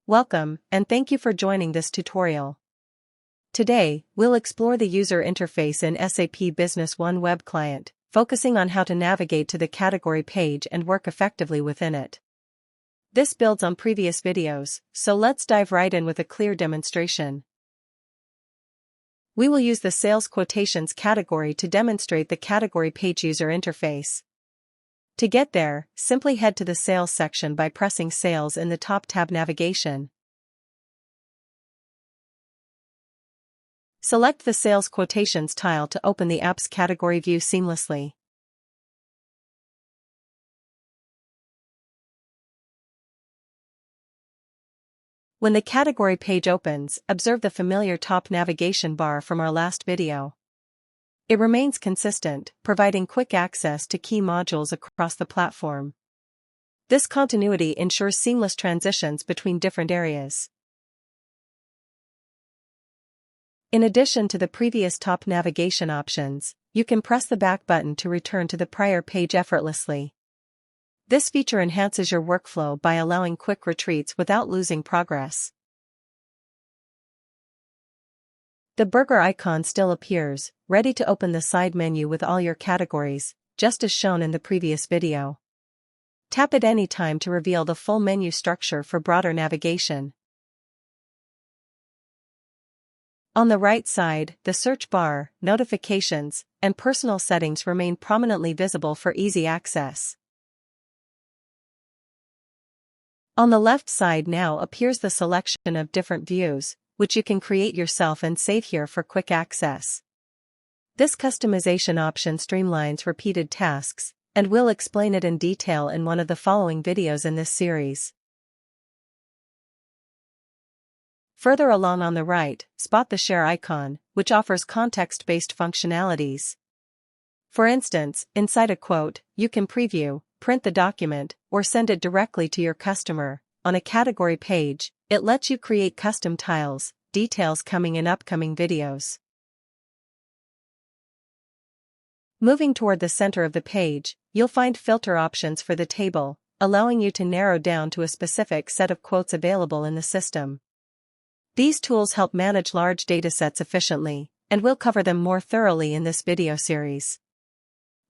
Welcome, and thank you for joining this tutorial. Today, we'll explore the user interface in SAP Business One Web Client, focusing on how to navigate to the category page and work effectively within it. This builds on previous videos, so let's dive right in with a clear demonstration. We will use the Sales Quotations category to demonstrate the category page user interface. To get there, simply head to the Sales section by pressing Sales in the top tab navigation. Select the Sales Quotations tile to open the app's category view seamlessly. When the category page opens, observe the familiar top navigation bar from our last video. It remains consistent, providing quick access to key modules across the platform. This continuity ensures seamless transitions between different areas. In addition to the previous top navigation options, you can press the back button to return to the prior page effortlessly. This feature enhances your workflow by allowing quick retreats without losing progress. The burger icon still appears, ready to open the side menu with all your categories, just as shown in the previous video. Tap it any time to reveal the full menu structure for broader navigation. On the right side, the search bar, notifications, and personal settings remain prominently visible for easy access. On the left side now appears the selection of different views, which you can create yourself and save here for quick access. This customization option streamlines repeated tasks, and we'll explain it in detail in one of the following videos in this series. Further along on the right, spot the share icon, which offers context-based functionalities. For instance, inside a quote, you can preview, print the document, or send it directly to your customer. On a category page, it lets you create custom tiles, details coming in upcoming videos. Moving toward the center of the page, you'll find filter options for the table, allowing you to narrow down to a specific set of quotes available in the system. These tools help manage large datasets efficiently, and we'll cover them more thoroughly in this video series.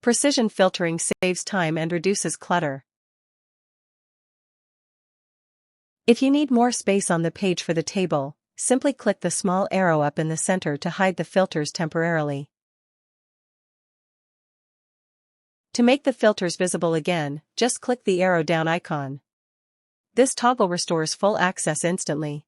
Precision filtering saves time and reduces clutter. If you need more space on the page for the table, simply click the small arrow up in the center to hide the filters temporarily. To make the filters visible again, just click the arrow down icon. This toggle restores full access instantly.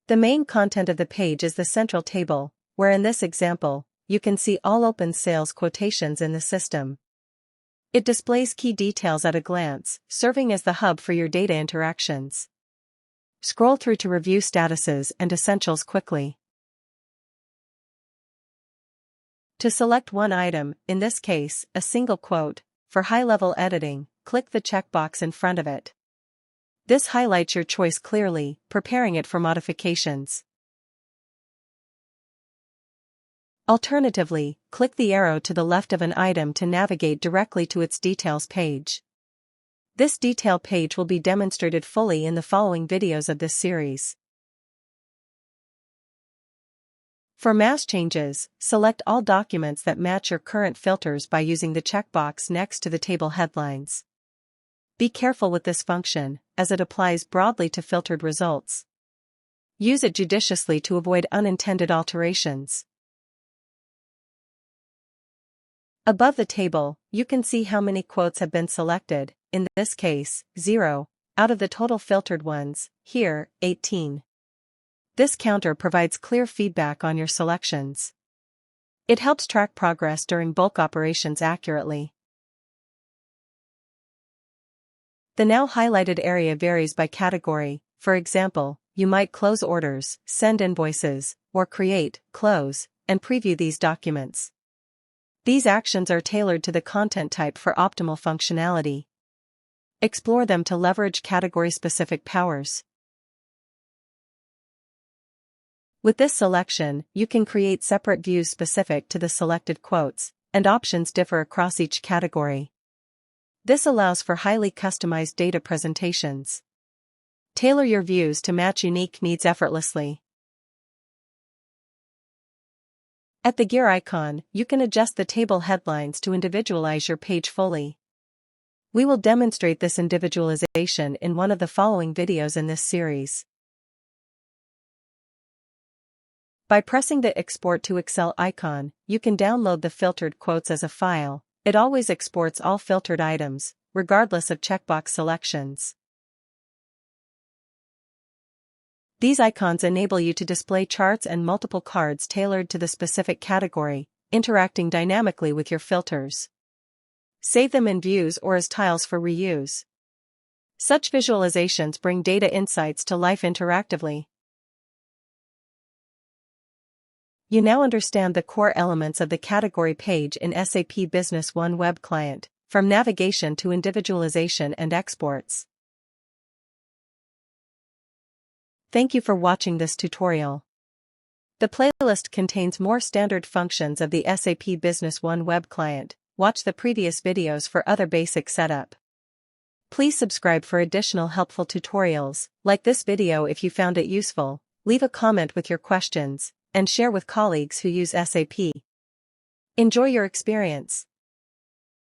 The main content of the page is the central table, where in this example, you can see all open sales quotations in the system. It displays key details at a glance, serving as the hub for your data interactions. Scroll through to review statuses and essentials quickly. To select one item, in this case, a single quote, for high-level editing, click the checkbox in front of it. This highlights your choice clearly, preparing it for modifications. Alternatively, click the arrow to the left of an item to navigate directly to its details page. This detail page will be demonstrated fully in the following videos of this series. For mass changes, select all documents that match your current filters by using the checkbox next to the table headlines. Be careful with this function, as it applies broadly to filtered results. Use it judiciously to avoid unintended alterations. Above the table, you can see how many quotes have been selected, in this case, 0, out of the total filtered ones, here, 18. This counter provides clear feedback on your selections. It helps track progress during bulk operations accurately. The now highlighted area varies by category. For example, you might close orders, send invoices, or create, close, and preview these documents. These actions are tailored to the content type for optimal functionality. Explore them to leverage category-specific powers. With this selection, you can create separate views specific to the selected quotes, and options differ across each category. This allows for highly customized data presentations. Tailor your views to match unique needs effortlessly. At the gear icon, you can adjust the table headlines to individualize your page fully. We will demonstrate this individualization in one of the following videos in this series. By pressing the Export to Excel icon, you can download the filtered quotes as a file. It always exports all filtered items, regardless of checkbox selections. These icons enable you to display charts and multiple cards tailored to the specific category, interacting dynamically with your filters. Save them in views or as tiles for reuse. Such visualizations bring data insights to life interactively. You now understand the core elements of the category page in SAP Business One Web Client, from navigation to individualization and exports. Thank you for watching this tutorial. The playlist contains more standard functions of the SAP Business One Web Client. Watch the previous videos for other basic setup. Please subscribe for additional helpful tutorials, like this video if you found it useful, leave a comment with your questions, and share with colleagues who use SAP. Enjoy your experience.